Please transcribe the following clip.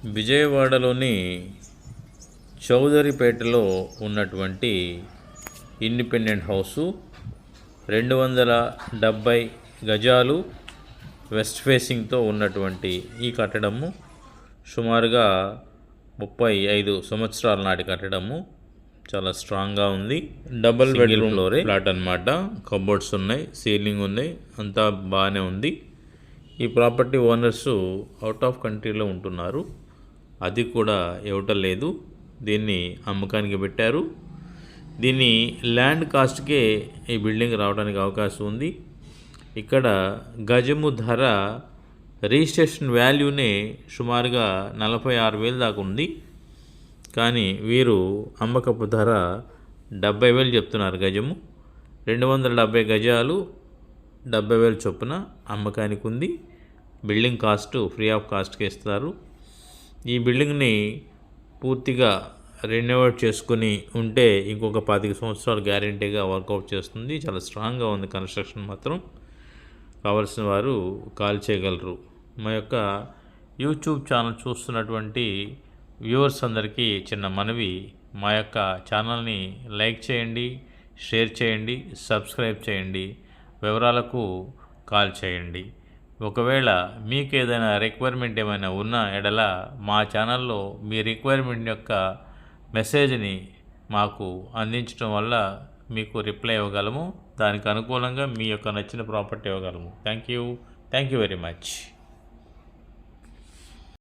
విజయవాడలోని చౌదరిపేటలో ఉన్నటువంటి independent house 270 గజాలు వెస్ట్ ఫేసింగ్తో ఉన్నటువంటి ఈ కట్టడము సుమారుగా 35 సంవత్సరాల నాటి కట్టడము. చాలా స్ట్రాంగ్గా ఉంది. డబుల్ బెడ్రూమ్ ఫ్లాట్ అన్నమాట. కబోర్డ్స్ ఉన్నాయి, సీలింగ్ ఉన్నాయి, అంతా బాగానే ఉంది. ఈ ప్రాపర్టీ ఓనర్సు అవుట్ ఆఫ్ కంట్రీలో ఉంటున్నారు. అది కూడా ఇవ్వటం లేదు. దీన్ని అమ్మకానికి పెట్టారు. దీన్ని ల్యాండ్ కాస్ట్కే ఈ బిల్డింగ్ రావడానికి అవకాశం ఉంది. ఇక్కడ గజము ధర రిజిస్ట్రేషన్ వాల్యూనే సుమారుగా 46,000 దాకా ఉంది. కానీ వీరు అమ్మకపు ధర 70,000 చెప్తున్నారు గజము. 270 గజాలు 70,000 చొప్పున అమ్మకానికి ఉంది. బిల్డింగ్ కాస్ట్ ఫ్రీ ఆఫ్ కాస్ట్కి ఇస్తారు. ఈ బిల్డింగ్ని పూర్తిగా రెనోవేట్ చేసుకుని ఉంటే ఇంకొక 25 సంవత్సరాలు గ్యారంటీగా వర్కౌట్ చేస్తుంది. చాలా స్ట్రాంగ్గా ఉంది కన్స్ట్రక్షన్ మాత్రం. కావలసిన వారు కాల్ చేయగలరు. మా యొక్క యూట్యూబ్ ఛానల్ చూస్తున్నటువంటి వ్యూవర్స్ అందరికీ చిన్న మనవి, మా యొక్క ఛానల్ని లైక్ చేయండి, షేర్ చేయండి, సబ్స్క్రైబ్ చేయండి, వివరాలకు కాల్ చేయండి. ఒకవేళ మీకు ఏదైనా రిక్వైర్మెంట్ ఏమైనా ఉన్న ఎడల మా ఛానల్లో మీ రిక్వైర్మెంట్ యొక్క మెసేజ్ని మాకు అందించడం వల్ల మీకు రిప్లై ఇవ్వగలము. దానికి అనుకూలంగా మీ యొక్క నచ్చిన ప్రాపర్టీ ఇవ్వగలము. Thank you very much.